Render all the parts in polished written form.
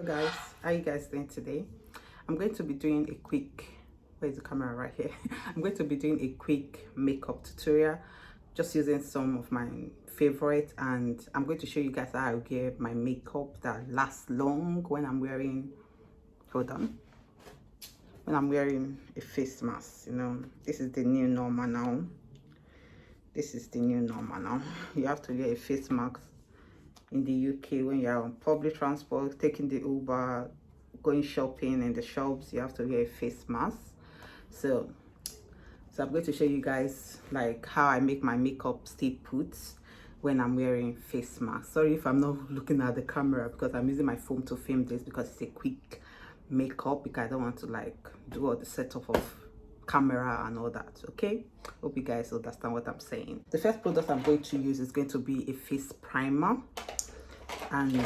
guys, how you guys doing today? I'm going to be doing a quick, where's the camera? Right here. I'm going to be doing a quick makeup tutorial, just using some of my favorite, and I'm going to show you guys how I get my makeup that lasts long when I'm wearing, hold on, when I'm wearing a face mask. You know, this is the new normal now. This is the new normal now. You have to wear a face mask in the UK when you're on public transport, taking the Uber, going shopping in the shops. You have to wear a face mask. So I'm going to show you guys like how I make my makeup stay put when I'm wearing face mask. Sorry if I'm not looking at the camera because I'm using my phone to film this because it's a quick makeup, because I don't want to like do all the setup of camera and all that. Okay, hope you guys understand what I'm saying. The first product I'm going to use is going to be a face primer, and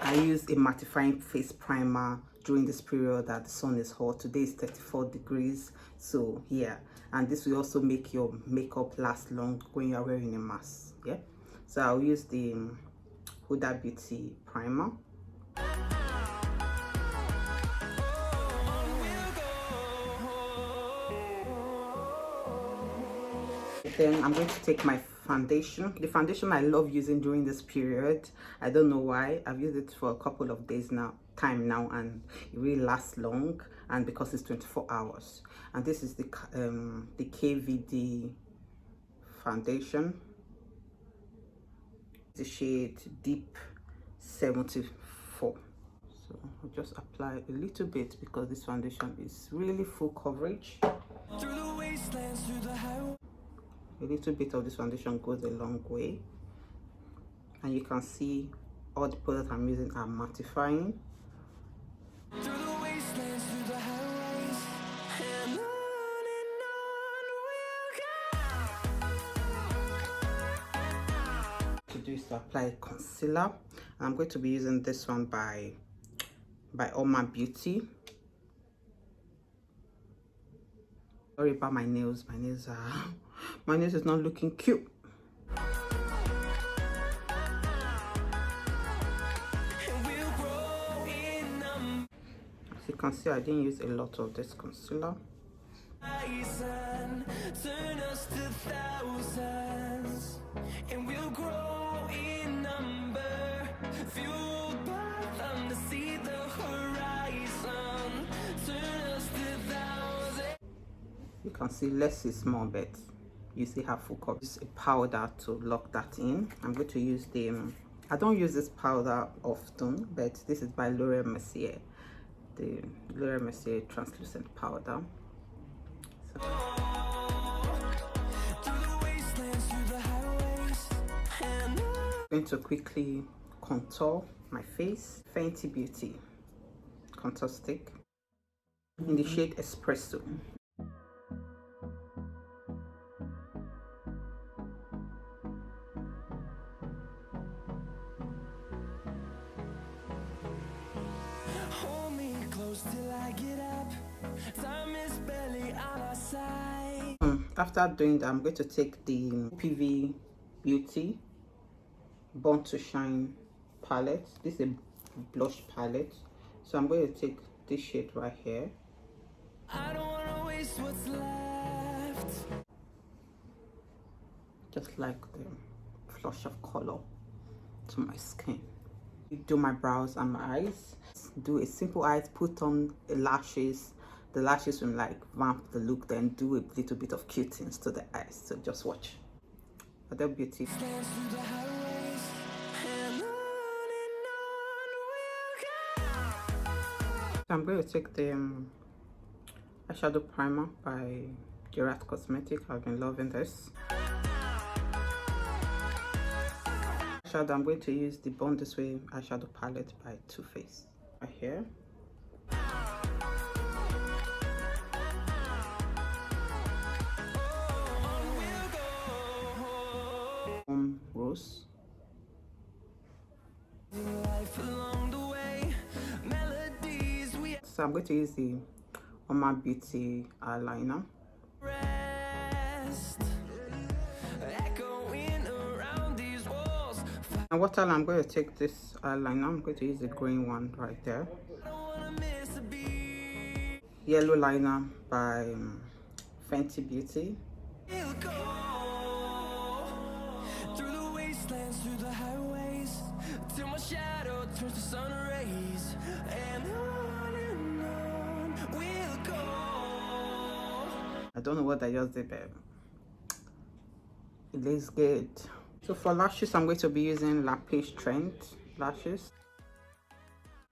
I use a mattifying face primer during this period that the sun is hot. Today is 34 degrees, so yeah, and this will also make your makeup last long when you're wearing a mask. Yeah, so I'll use the Huda Beauty primer. Then I'm going to take my foundation. The foundation I love using during this period. I don't know why. I've used it for a couple of days now, and it really lasts long, and because it's 24 hours. And this is the KVD foundation. The shade Deep 74. So I'll just apply a little bit because this foundation is really full coverage. Through the wastelands, through the highway. A little bit of this foundation goes a long way, and you can see all the products I'm using are mattifying. Through the wastelands, through the highways, and on to do is to apply concealer. I'm going to be using this one by OPV Beauty. Sorry about my nails. My nails is not looking cute. As you can see, I didn't use a lot of this concealer. Turn us to thousands, and we'll grow in number, fueled by them to see the horizon. Turn us to thousands. You can see less is more, but you see how full coverage. Use a powder to lock that in. I'm going to use the I don't use this powder often, but this is by Laura Mercier, the Laura Mercier translucent powder. So I'm going to quickly contour my face. Fenty Beauty contour stick in the shade Espresso. Till I get up, time is barely on our side. After doing that, I'm going to take the OPV Beauty Born to Shine palette. This is a blush palette, so I'm going to take this shade right here. I don't want to waste what's left. Just like the flush of color to my skin. Do my brows and my eyes. Do a simple eyes, put on lashes. The lashes will like vamp the look, then do a little bit of cuteness to the eyes. So just watch. Other Beauty. So I'm going to take the eyeshadow primer by Gerard Cosmetics. I've been loving this. I'm going to use the Born This Way eyeshadow palette by Too Faced right here. Rose. So I'm going to use the OPV Beauty eyeliner. And what eyeliner? I'm going to take this eyeliner. I'm going to use the green one right there. Yellow liner by Fenty Beauty. I don't know what I just did, but it looks good. So for lashes, I'm going to be using Lapaige Trend lashes.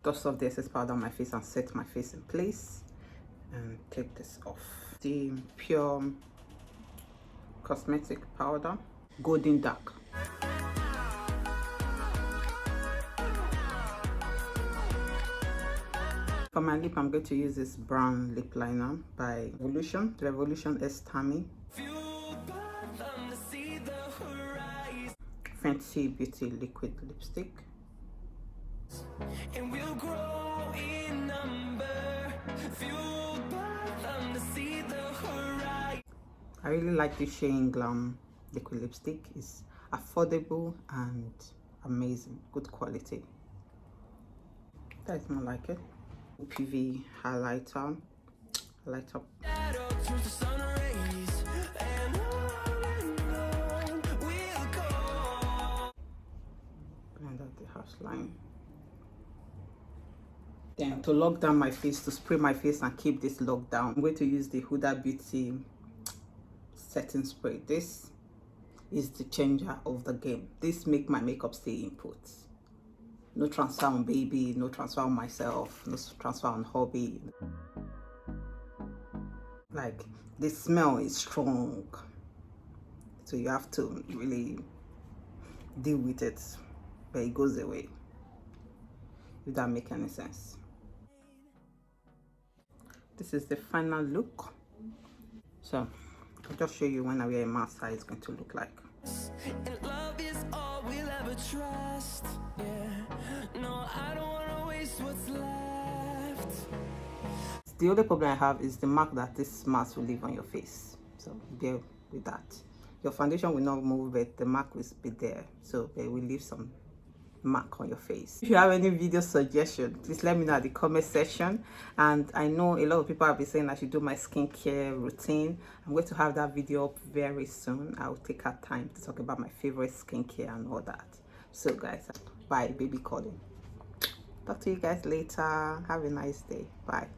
Dust off the excess powder on my face and set my face in place. And take this off. The Pur Cosmetic powder, golden dark. For my lip, I'm going to use this brown lip liner by Revolution S-Tammy. Fenty Beauty liquid lipstick. And we'll grow in number, fueled by them to see the horizon. I really like this Sheglam liquid lipstick. It's affordable and amazing, good quality. That's more like it. OPV highlighter. Light up. Blend out the harsh line. Then to lock down my face, to spray my face and keep this locked down, I'm going to use the Huda Beauty setting spray. This is the changer of the game. This make my makeup stay in put. No transfer on baby, no transfer on myself, no transfer on hobby. Like, the smell is strong, so you have to really deal with it, but it goes away, if that makes any sense. This is the final look. So I'll just show you when I wear a mask how it's going to look like. And love is all we'll ever trust. Yeah. No, I don't want to waste what's left. The only problem I have is the mark that this mask will leave on your face. So bear with that. Your foundation will not move, but the mark will be there. So it will leave some mark on your face. If you have any video suggestion, please let me know at the comment section. And I know a lot of people have been saying I should do my skincare routine. I'm going to have that video up very soon. I'll take our time to talk about my favorite skincare and all that. So guys, bye, baby calling. Talk to you guys later. Have a nice day. Bye.